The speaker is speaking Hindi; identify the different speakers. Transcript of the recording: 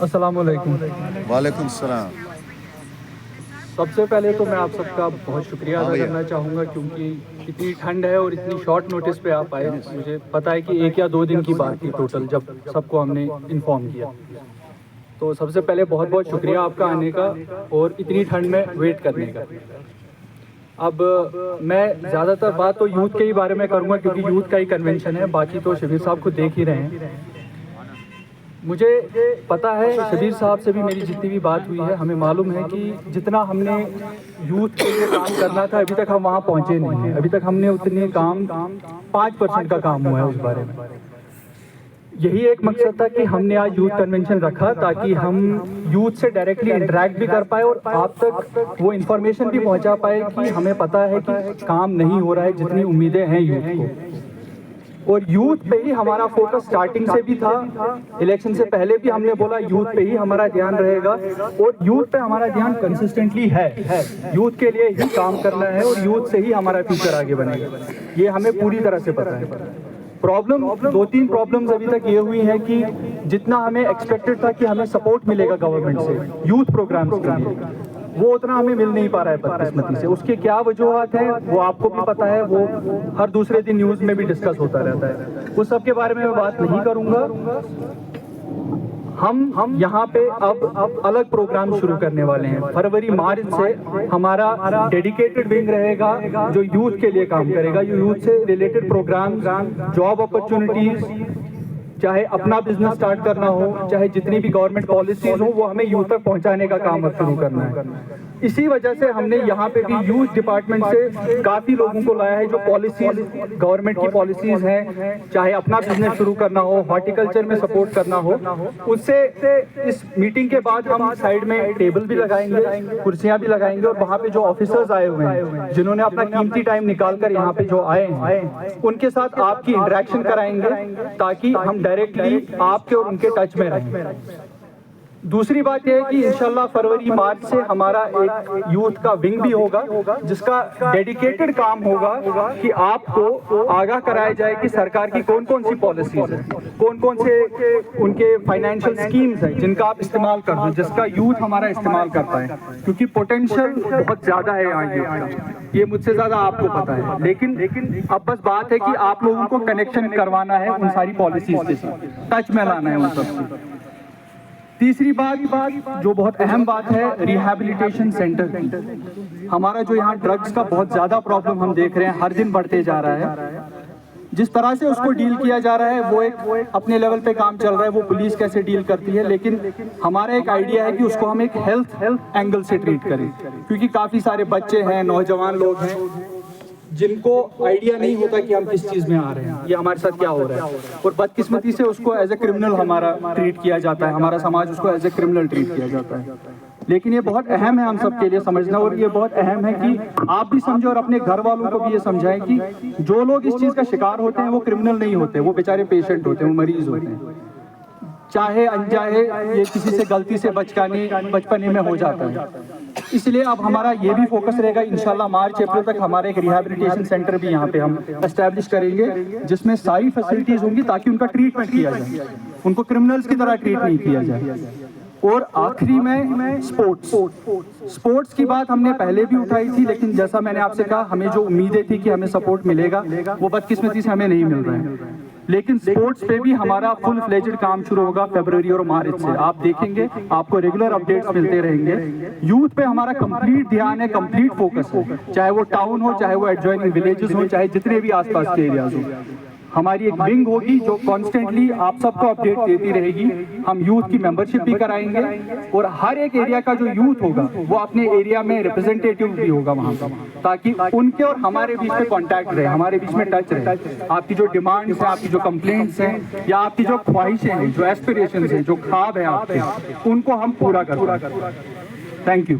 Speaker 1: अस्सलाम वालेकुम।
Speaker 2: वालेकुम सलाम।
Speaker 1: सबसे पहले तो मैं आप सबका बहुत शुक्रिया
Speaker 2: हाँ
Speaker 1: अदा
Speaker 2: भैया।
Speaker 1: करना चाहूँगा, क्योंकि इतनी ठंड है और इतनी शॉर्ट नोटिस पे आप आए। मुझे पता है कि 1 या 2 दिन की बात थी टोटल, जब सबको हमने इन्फॉर्म किया। तो सबसे पहले बहुत बहुत शुक्रिया आपका आने का और इतनी ठंड में वेट करने का। अब मैं ज़्यादातर बात तो यूथ के ही बारे में करूँगा, क्योंकि यूथ का ही कन्वेंशन है। बाकी तो शबीर साहब खुद देख ही रहे हैं। मुझे पता है, शबीर साहब से भी मेरी जितनी भी बात हुई है, हमें मालूम है कि जितना हमने यूथ के लिए काम करना था, अभी तक हम वहाँ पहुँचे नहीं हैं। अभी तक हमने उतने काम 5% का काम हुआ है उस बारे में। यही एक मकसद था कि हमने आज यूथ कन्वेंशन रखा, ताकि हम यूथ से डायरेक्टली इंटरेक्ट भी कर पाए और आप तक वो इन्फॉर्मेशन भी पहुंचा पाए कि हमें पता है कि काम नहीं हो रहा है जितनी उम्मीदें हैं यूथ को। और यूथ पे ही हमारा फोकस स्टार्टिंग से भी था। इलेक्शन से पहले भी हमने बोला यूथ पे ही हमारा ध्यान रहेगा, और यूथ पे हमारा ध्यान कंसिस्टेंटली है। यूथ के लिए ही काम करना है और यूथ से ही हमारा फ्यूचर आगे बनेगा, ये हमें पूरी तरह से पता है। प्रॉब्लम 2-3 प्रॉब्लम्स अभी तक ये हुई है कि जितना हमें एक्सपेक्टेड था कि हमें सपोर्ट मिलेगा गवर्नमेंट से यूथ प्रोग्राम्स के लिए, वो उतना हमें मिल नहीं पा रहा है बदकिस्मती से। उसके क्या वजूहत हैं वो आपको भी पता है, वो हर दूसरे दिन न्यूज़ में भी डिस्कस होता रहता है। उस सब के बारे में मैं बात नहीं करूँगा। हम यहाँ पे अब अलग प्रोग्राम शुरू करने वाले हैं। फरवरी मार्च से हमारा डेडिकेटेड विंग रहेगा जो यूथ के लिए काम करेगा। यूथ से रिलेटेड प्रोग्राम, जॉब अपॉर्चुनिटीज, चाहे अपना बिजनेस स्टार्ट करना हो, चाहे जितनी भी गवर्नमेंट पॉलिसीज हो, वो हमें यूथ तक पहुंचाने का काम अब शुरू करना है। इसी वजह से हमने यहाँ पे भी यूथ डिपार्टमेंट से काफ़ी लोगों को लाया है जो पॉलिसीज, गवर्नमेंट की पॉलिसीज हैं, चाहे अपना बिजनेस शुरू करना हो, हॉर्टिकल्चर में सपोर्ट करना हो। उससे इस मीटिंग के बाद हम साइड में टेबल भी लगाएंगे, कुर्सियाँ भी लगाएंगे, और वहाँ पे जो ऑफिसर्स आए हुए हैं, जिन्होंने अपना कीमती टाइम निकाल कर यहाँ पे जो आए हैं, उनके साथ आपकी इंटरेक्शन कराएंगे, ताकि हम डायरेक्टली आपके और उनके टच में रहें। दूसरी बात यह है कि इंशाल्लाह फरवरी मार्च से हमारा एक यूथ का विंग भी होगा, जिसका डेडिकेटेड काम होगा कि आपको आगाह कराया जाए कि सरकार की कौन कौन सी पॉलिसीज हैं, कौन कौन से उनके फाइनेंशियल स्कीम्स हैं जिनका आप इस्तेमाल कर दो, जिसका यूथ हमारा इस्तेमाल करता है। क्योंकि पोटेंशियल बहुत ज़्यादा है यहाँ यूथ का, ये मुझसे ज़्यादा आपको पता है। लेकिन अब बस बात है कि आप लोगों को कनेक्शन करवाना है उन सारी पॉलिसीज के साथ, टच में लाना है उन सबसे। तीसरी बात जो बहुत अहम बात है, रिहैबिलिटेशन सेंटर की। हमारा जो यहाँ ड्रग्स का बहुत ज़्यादा प्रॉब्लम हम देख रहे हैं, हर दिन बढ़ते जा रहा है। जिस तरह से उसको डील किया जा रहा है वो एक अपने लेवल पे काम चल रहा है, वो पुलिस कैसे डील करती है, लेकिन हमारा एक आइडिया है कि उसको हम एक हेल्थ एंगल से ट्रीट करें। क्योंकि काफ़ी सारे बच्चे हैं, नौजवान लोग हैं, जिनको आइडिया नहीं होता कि हम किस चीज़ में आ रहे हैं, ये हमारे साथ क्या हो रहा है, और बदकिस्मती से उसको एज ए क्रिमिनल हमारा ट्रीट किया जाता है, हमारा समाज उसको एज ए क्रिमिनल ट्रीट किया जाता है। लेकिन ये बहुत अहम है हम सब के लिए समझना, और ये बहुत अहम है कि आप भी समझो और अपने घर वालों को भी ये समझाएं कि जो लोग इस चीज़ का शिकार होते हैं वो क्रिमिनल नहीं होते, वो बेचारे पेशेंट होते हैं, वो मरीज होते हैं। चाहे अनचाहे ये किसी से गलती से बचपने में हो जाता है। इसलिए अब हमारा ये भी फोकस रहेगा, इंशाल्लाह मार्च अप्रैल तक हमारे एक रिहैबिलिटेशन सेंटर भी यहाँ पे हम एस्टैब्लिश करेंगे, जिसमें सारी फैसिलिटीज होंगी ताकि उनका ट्रीटमेंट किया जाए, उनको क्रिमिनल्स की तरह ट्रीट नहीं किया जाए। और आखिरी में स्पोर्ट्स की बात हमने पहले भी उठाई थी, लेकिन जैसा मैंने आपसे कहा, हमें जो उम्मीदें थी कि हमें सपोर्ट मिलेगा वो बदकिस्मती से हमें नहीं मिल रहा है। लेकिन स्पोर्ट्स पे भी हमारा फुल फ्लेजेड काम शुरू होगा फरवरी और मार्च से। आप देखेंगे, आपको रेगुलर अपडेट्स मिलते रहेंगे। यूथ पे हमारा कंप्लीट ध्यान है, कंप्लीट फोकस है, चाहे वो टाउन हो, चाहे वो एडजॉइनिंग विलेजेस हो, चाहे जितने भी आसपास के एरियाज हो। हमारी एक विंग होगी जो कॉन्स्टेंटली आप सबको अपडेट देती रहेगी। हम यूथ की मेंबरशिप भी कराएंगे, और हर एक एरिया का जो यूथ होगा वो अपने एरिया में रिप्रेजेंटेटिव भी होगा वहाँ पर, ताकि उनके और हमारे बीच में कांटेक्ट रहे, हमारे बीच में टच रहे। आपकी जो डिमांड्स हैं, आपकी जो कंप्लेंट्स हैं, या आपकी जो ख्वाहिशें हैं, जो एस्पिरेशंस हैं, जो ख्वाब है आपके, उनको हम पूरा कर। Thank you.